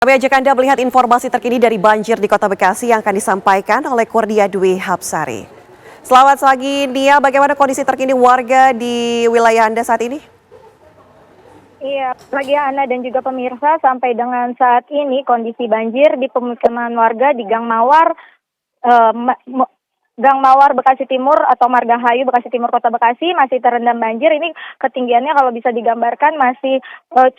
Kami ajak Anda melihat informasi terkini dari banjir di Kota Bekasi yang akan disampaikan oleh Kurnia Dwi Hapsari. Selamat pagi, Nia. Bagaimana kondisi terkini warga di wilayah Anda saat ini? Iya, pagi Ana dan juga pemirsa, sampai dengan saat ini kondisi banjir di pemukiman warga di Gang Mawar, eh, Ma- Mo- Gang Mawar Bekasi Timur atau Margahayu Bekasi Timur Kota Bekasi masih terendam banjir. Ini ketinggiannya kalau bisa digambarkan masih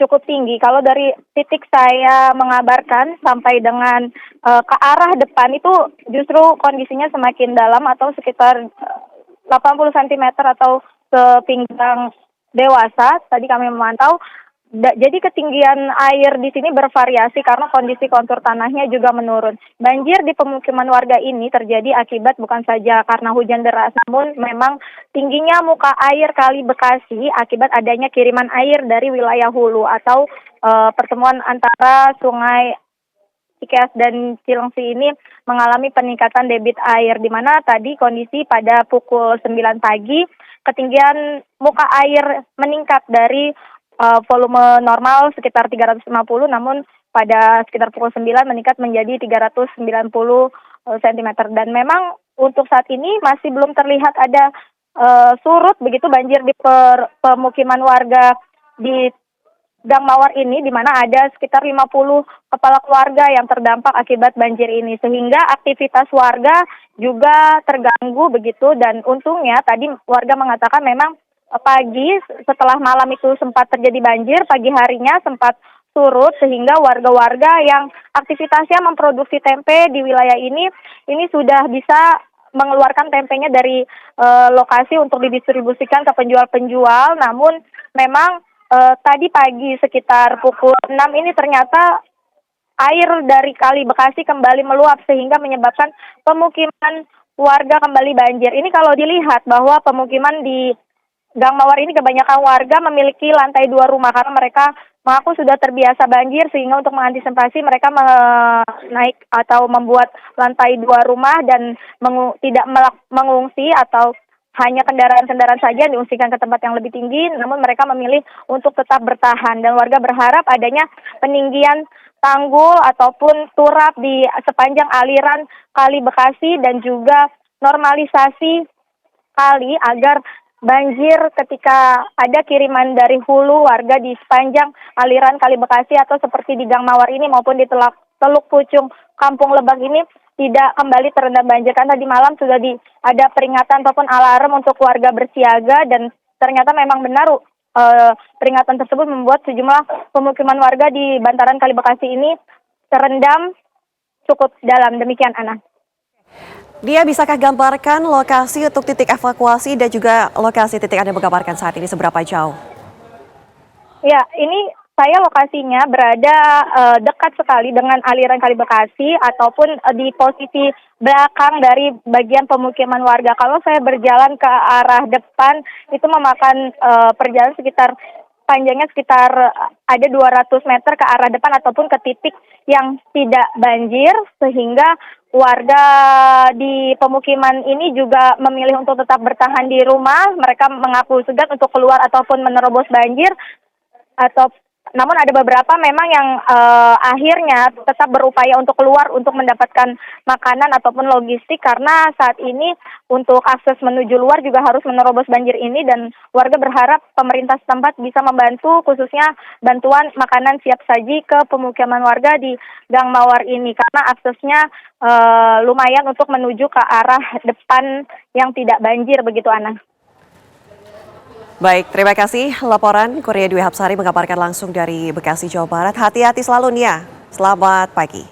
cukup tinggi. Kalau dari titik saya mengabarkan sampai dengan ke arah depan itu justru kondisinya semakin dalam atau sekitar 80 cm atau sepinggang dewasa. Tadi kami memantau. Jadi ketinggian air di sini bervariasi karena kondisi kontur tanahnya juga menurun. Banjir di pemukiman warga ini terjadi akibat bukan saja karena hujan deras, namun memang tingginya muka air Kali Bekasi akibat adanya kiriman air dari wilayah hulu atau pertemuan antara sungai Cikeas dan Cilengsi ini mengalami peningkatan debit air, di mana tadi kondisi pada pukul 9 pagi ketinggian muka air meningkat dari volume normal sekitar 350, namun pada sekitar pukul 9 meningkat menjadi 390 cm. Dan memang untuk saat ini masih belum terlihat ada surut begitu banjir di pemukiman warga di Gang Mawar ini, di mana ada sekitar 50 kepala keluarga yang terdampak akibat banjir ini, sehingga aktivitas warga juga terganggu begitu. Dan untungnya tadi warga mengatakan memang pagi setelah malam itu sempat terjadi banjir, pagi harinya sempat surut, sehingga warga-warga yang aktivitasnya memproduksi tempe di wilayah ini sudah bisa mengeluarkan tempenya dari lokasi untuk didistribusikan ke penjual-penjual. Namun memang tadi pagi sekitar pukul 6 ini ternyata air dari Kali Bekasi kembali meluap sehingga menyebabkan pemukiman warga kembali banjir. Ini kalau dilihat bahwa pemukiman di Gang Mawar ini kebanyakan warga memiliki lantai 2 rumah karena mereka mengaku sudah terbiasa banjir, sehingga untuk mengantisipasi mereka naik atau membuat lantai 2 rumah dan tidak mengungsi atau hanya kendaraan-kendaraan saja yang diungsikan ke tempat yang lebih tinggi, namun mereka memilih untuk tetap bertahan. Dan warga berharap adanya peninggian tanggul ataupun turap di sepanjang aliran Kali Bekasi dan juga normalisasi kali agar banjir ketika ada kiriman dari hulu warga di sepanjang aliran Kali Bekasi atau seperti di Gang Mawar ini maupun di Teluk Pucung Kampung Lebak ini tidak kembali terendam banjir. Karena tadi malam sudah ada peringatan ataupun alarm untuk warga bersiaga, dan ternyata memang benar peringatan tersebut membuat sejumlah pemukiman warga di bantaran Kali Bekasi ini terendam cukup dalam. Demikian, Ana. Dia bisakah gambarkan lokasi untuk titik evakuasi dan juga lokasi titik Anda menggambarkan saat ini seberapa jauh? Ya, ini saya lokasinya berada dekat sekali dengan aliran Kali Bekasi ataupun di posisi belakang dari bagian pemukiman warga. Kalau saya berjalan ke arah depan itu memakan perjalanan sekitar panjangnya sekitar ada 200 meter ke arah depan ataupun ke titik yang tidak banjir, sehingga warga di pemukiman ini juga memilih untuk tetap bertahan di rumah. Mereka mengaku segan untuk keluar ataupun menerobos banjir, atau namun ada beberapa memang yang akhirnya tetap berupaya untuk keluar untuk mendapatkan makanan ataupun logistik, karena saat ini untuk akses menuju luar juga harus menerobos banjir ini. Dan warga berharap pemerintah setempat bisa membantu, khususnya bantuan makanan siap saji ke pemukiman warga di Gang Mawar ini, karena aksesnya lumayan untuk menuju ke arah depan yang tidak banjir begitu, Ana. Baik, terima kasih laporan Kurnia Dwi Hapsari mengabarkan langsung dari Bekasi, Jawa Barat. Hati-hati selalu, Nia. Selamat pagi.